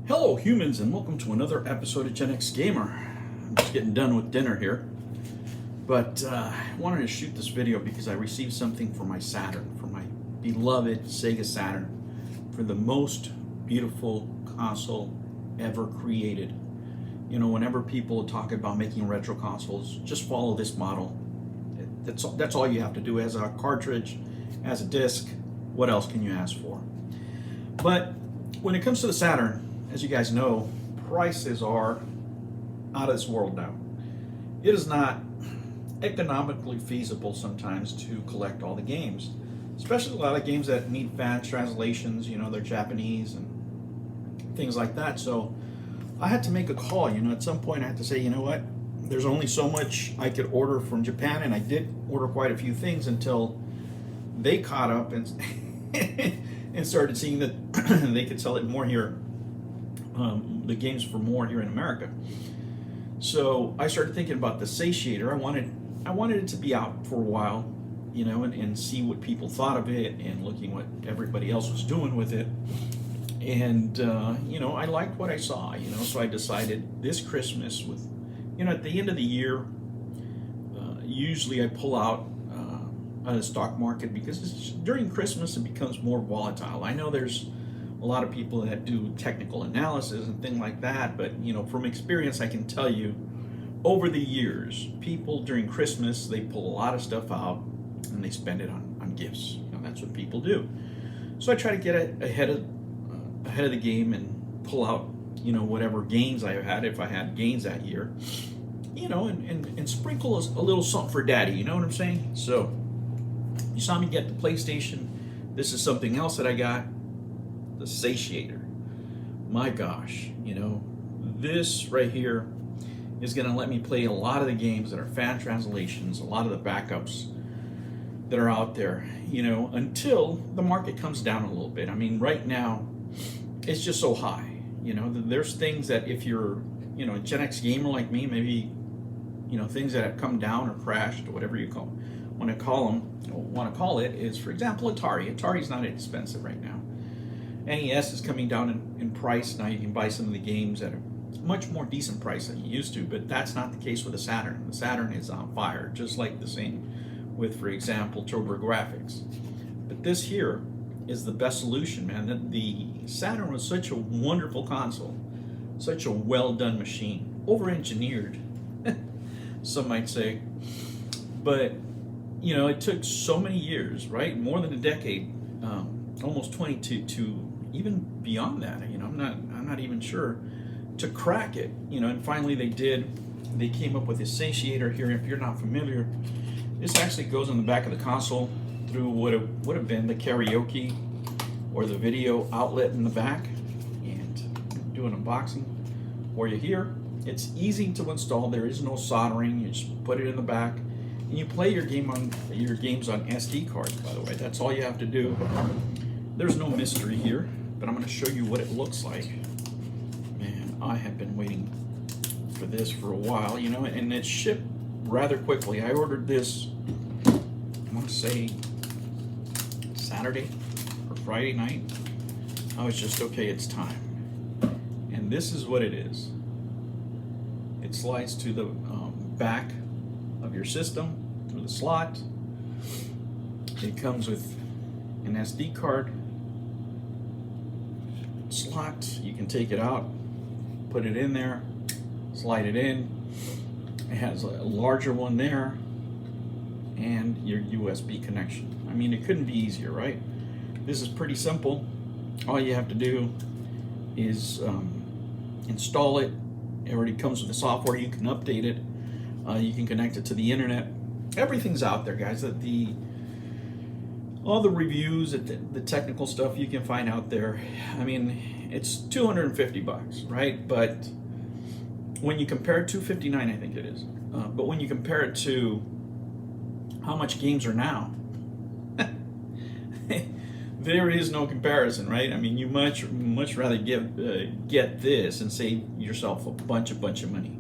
Hello humans, and welcome to another episode of Gen X Gamer. I'm just getting done with dinner here, but I wanted to shoot this video because I received something for my Saturn, for my beloved Sega Saturn, for the most beautiful console ever created. You know, whenever people talk about making retro consoles, just follow this model. That's all you have to do. As a cartridge, as a disc, what else can you ask for? But when it comes to the Saturn, as you guys know, prices are out of this world now. It is not economically feasible sometimes to collect all the games, especially a lot of games that need fast translations, you know, they're Japanese and things like that. So I had to make a call, you know, at some point I had to say, you know what, there's only so much I could order from Japan, and I did order quite a few things until they caught up and and started seeing that they could sell it more here. The games for more here in America. So I started thinking about the Satiator. I wanted it to be out for a while, you know, and see what people thought of it, and looking what everybody else was doing with it. And you know, I liked what I saw, you know, so I decided this Christmas, with, you know, at the end of the year, usually I pull out of the stock market because during Christmas it becomes more volatile. I know there's a lot of people that do technical analysis and things like that, but you know, from experience I can tell you, over the years, people during Christmas, they pull a lot of stuff out and they spend it on gifts. You know, that's what people do. So I try to get ahead of the game and pull out, you know, whatever gains I had, if I had gains that year, you know, and sprinkle a little something for daddy, you know what I'm saying? So you saw me get the PlayStation. This is something else that I got. The Satiator. My gosh, you know, this right here is going to let me play a lot of the games that are fan translations, a lot of the backups that are out there, you know, until the market comes down a little bit. I mean, right now, it's just so high, you know. There's things that if you're, you know, a Gen X gamer like me, maybe, you know, things that have come down or crashed or whatever you want to call it is, for example, Atari. Atari's not expensive right now. NES is coming down in price. Now you can buy some of the games at a much more decent price than you used to, but that's not the case with the Saturn. The Saturn is on fire, just like the same with, for example, TurboGrafx. But this here is the best solution, man. The Saturn was such a wonderful console, such a well-done machine, over-engineered, some might say. But, you know, it took so many years, right? More than a decade, almost 20 to even beyond that, you know, I'm not even sure, to crack it, you know. And finally they did. They came up with this Satiator here. If you're not familiar, this actually goes on the back of the console through what would have been the karaoke or the video outlet in the back, and do an unboxing for you here. It's easy to install. There is no soldering. You just put it in the back and you play your games on SD cards, by the way. That's all you have to do. There's no mystery here, but I'm going to show you what it looks like. Man, I have been waiting for this for a while, you know, and it shipped rather quickly. I ordered this, I want to say Saturday or Friday night. I was just, okay, it's time. And this is what it is. It slides to the back of your system through the slot. It comes with an SD card slot. You can take it out, put it in there, slide it in. It has a larger one there, and your USB connection. I mean, it couldn't be easier, right? This is pretty simple. All you have to do is install it. It already comes with the software. You can update it. You can connect it to the internet. Everything's out there, guys. All the reviews, the technical stuff you can find out there. I mean, it's $250, right? But when you compare it to $259, I think it is. But when you compare it to how much games are now, there is no comparison, right? I mean, you much rather get this and save yourself a bunch of money.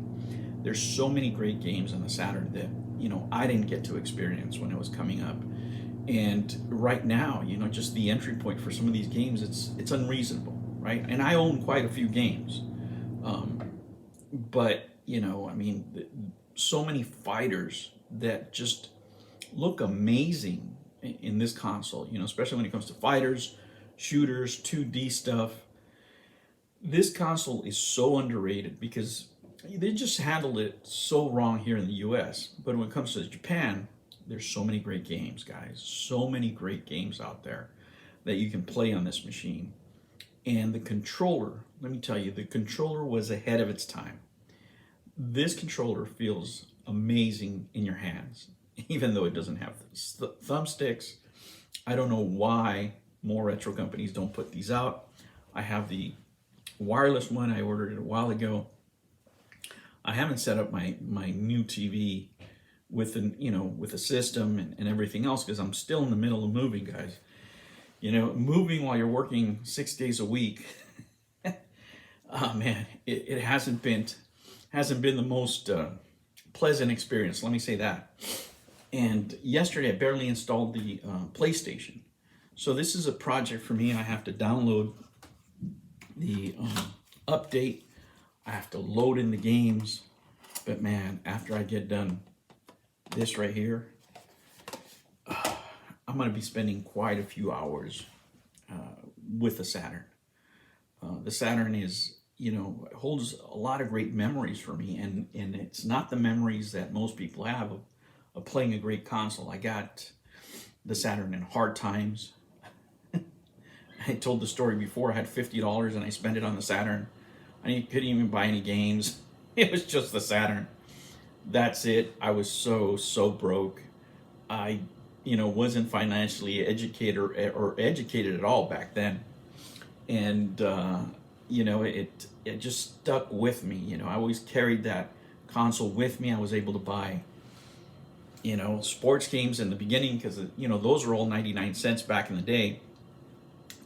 There's so many great games on the Saturn that, you know, I didn't get to experience when it was coming up. And right now, you know, just the entry point for some of these games, it's unreasonable, right? And I own quite a few games. But, you know, I mean, so many fighters that just look amazing in this console, you know, especially when it comes to fighters, shooters, 2D stuff. This console is so underrated because they just handled it so wrong here in the US. But when it comes to Japan, there's so many great games, guys. So many great games out there that you can play on this machine. And the controller, let me tell you, the controller was ahead of its time. This controller feels amazing in your hands, even though it doesn't have thumbsticks. I don't know why more retro companies don't put these out. I have the wireless one. I ordered it a while ago. I haven't set up my new TV with with a system and everything else because I'm still in the middle of moving, guys. You know, moving while you're working 6 days a week. Oh man, it hasn't been the most pleasant experience. Let me say that. And yesterday I barely installed the PlayStation. So this is a project for me. I have to download the update. I have to load in the games. But man, after I get done this right here, I'm going to be spending quite a few hours with the Saturn. The Saturn is, you know, holds a lot of great memories for me, and it's not the memories that most people have of playing a great console. I got the Saturn in hard times. I told the story before. I had $50 and I spent it on the Saturn. I couldn't even buy any games. It was just the Saturn. That's it. I was so broke. I, you know, wasn't financially educated or educated at all back then. And, you know, it just stuck with me. You know, I always carried that console with me. I was able to buy, you know, sports games in the beginning because, you know, those were all 99 cents back in the day.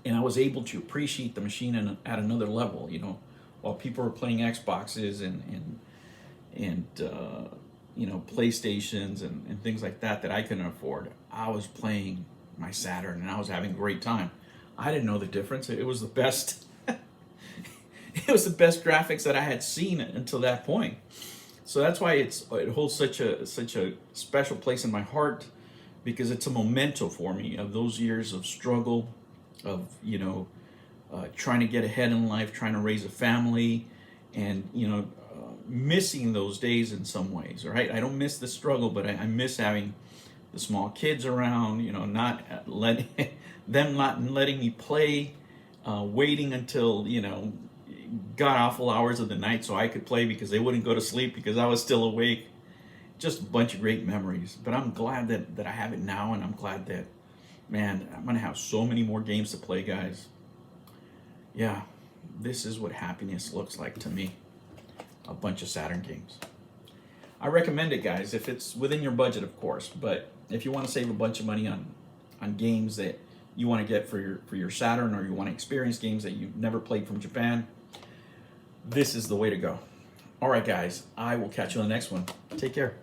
And I was able to appreciate the machine at another level, you know, while people were playing Xboxes and you know, PlayStations and things like that I couldn't afford. I was playing my Saturn and I was having a great time. I didn't know the difference. It was the best. It was the best graphics that I had seen until that point. So that's why it holds such a special place in my heart, because it's a memento for me of those years of struggle, of, you know, trying to get ahead in life, trying to raise a family, and, you know, missing those days in some ways, right? I don't miss the struggle, but I miss having the small kids around, you know, not letting me play, waiting until, you know, god-awful hours of the night so I could play because they wouldn't go to sleep because I was still awake. Just a bunch of great memories. But I'm glad that I have it now, and I'm glad that, man, I'm going to have so many more games to play, guys. Yeah, this is what happiness looks like to me. A bunch of Saturn games. I recommend it, guys, if it's within your budget, of course. But if you want to save a bunch of money on games that you want to get for your Saturn, or you want to experience games that you've never played from Japan, this is the way to go. All right, guys, I will catch you on the next one. Take care.